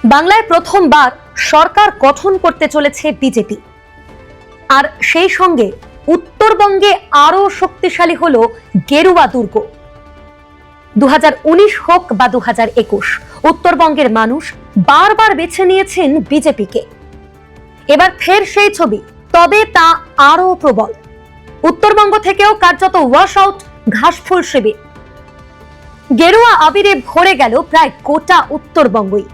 বাংলায় প্রথমবার সরকার গঠন করতে চলেছে বিজেপি, আর সেই সঙ্গে উত্তরবঙ্গে আরো শক্তিশালী হলো গেরুয়া দুর্গ। 2019 হোক বা 2021, উত্তরবঙ্গের মানুষ বারবার বেছে নিয়েছেন বিজেপিকে। এবার ফের সেই ছবি, তবে তা আরো প্রবল। উত্তরবঙ্গ থেকেও কার্যত ওয়াশ আউট ঘাসফুল শিবির। গেরুয়া আবিরে ভরে গেল প্রায় গোটা উত্তরবঙ্গই।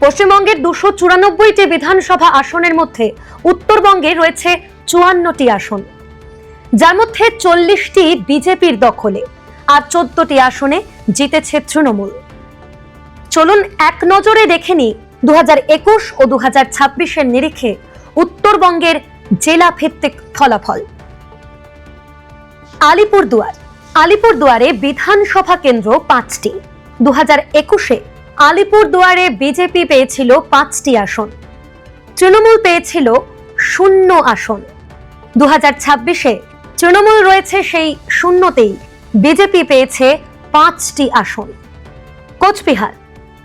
পশ্চিমবঙ্গের 294টি বিধানসভা আসনের মধ্যে উত্তরবঙ্গে রয়েছে 54টি আসন, যার মধ্যে 40টি বিজেপির দখলে, আর 14টি আসনে জিতেছে তৃণমূল। চলুন এক নজরে দেখে নিই 2021 ও 2026-এর নিরিখে উত্তরবঙ্গের জেলা ভিত্তিক ফলাফল। আলিপুরদুয়ারে বিধানসভা কেন্দ্র 5টি। 2021-এ আলিপুরদুয়ারে বিজেপি পেয়েছিল 5টি আসন, তৃণমূল পেয়েছিল 0 আসন। 2026-এ তৃণমূল রয়েছে সেই শূন্যতেই, বিজেপি পেয়েছে 5টি আসন।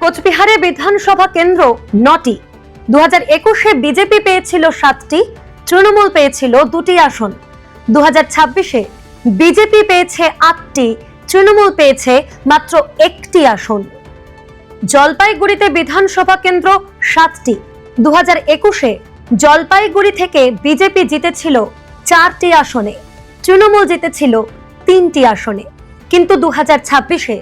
কোচবিহারে বিধানসভা কেন্দ্র 9টি। 2021-এ বিজেপি পেয়েছিল 7টি, তৃণমূল পেয়েছিল 2টি আসন। 2026-এ বিজেপি পেয়েছে 8টি, তৃণমূল পেয়েছে মাত্র 1টি আসন। জলপাইগুড়িতে বিধানসভা কেন্দ্র 7টি। 2021-এ জলপাইগুড়ি থেকে বিজেপি জিতেছিল 4টি আসনে, তৃণমূল জিতেছিল 3টি আসনে। কিন্তু 2026-এ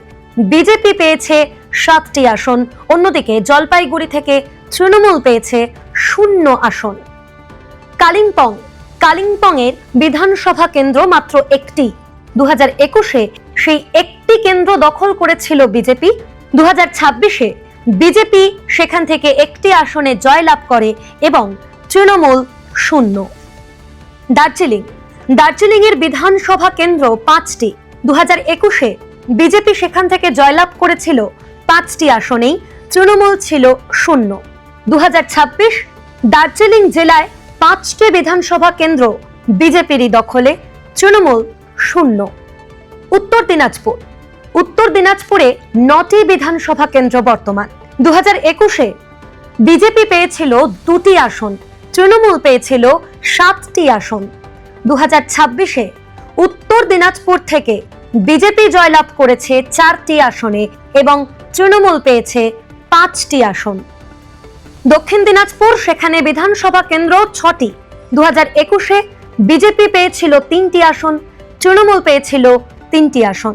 বিজেপি পেয়েছে 7টি আসন, অন্যদিকে জলপাইগুড়ি থেকে তৃণমূল পেয়েছে 0 আসন। কালিম্পংয়ের বিধানসভা কেন্দ্র মাত্র 1টি। 2021-এ সেই একটি কেন্দ্র দখল করেছিল বিজেপি। 2026-এ বিজেপি সেখান থেকে একটি আসনে জয়লাভ করে এবং তৃণমূল 0। দার্জিলিংয়ের বিধানসভা কেন্দ্র 5টি। 2021-এ বিজেপি সেখান থেকে জয়লাভ করেছিল 5টি আসনেই, তৃণমূল ছিল 0। 2026 দার্জিলিং জেলায় 5টি বিধানসভা কেন্দ্র বিজেপিরই দখলে, তৃণমূল 0। উত্তর দিনাজপুরে 9টি বিধানসভা কেন্দ্র বর্তমান। 2021-এ বিজেপি পেয়েছিল 2টি আসন, তৃণমূল পেয়েছিল 7টি আসন। 2026-এ উত্তর দিনাজপুর থেকে বিজেপি জয়লাভ করেছে 4টি আসনে এবং তৃণমূল পেয়েছে 5টি আসন। দক্ষিণ দিনাজপুর, সেখানে বিধানসভা কেন্দ্র 6টি। 2021-এ বিজেপি পেয়েছিল 3টি আসন, তৃণমূল পেয়েছিল 3টি আসন।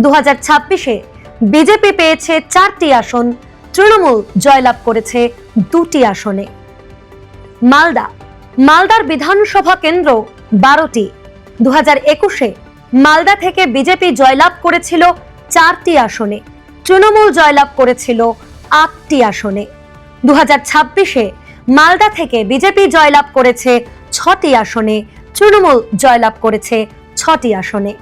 2026-এ বিজেপি পেয়েছে 4টি আসন, তৃণমূল জয়লাভ করেছে 2টি আসনে। মালদার বিধানসভা কেন্দ্র 12টি। 2021-এ মালদা থেকে বিজেপি জয়লাভ করেছিল 4টি আসনে, তৃণমূল জয়লাভ করেছিল 8টি আসনে। 2026-এ মালদা থেকে বিজেপি জয়লাভ করেছে 6টি আসনে, তৃণমূল জয়লাভ করেছে 6টি আসনে।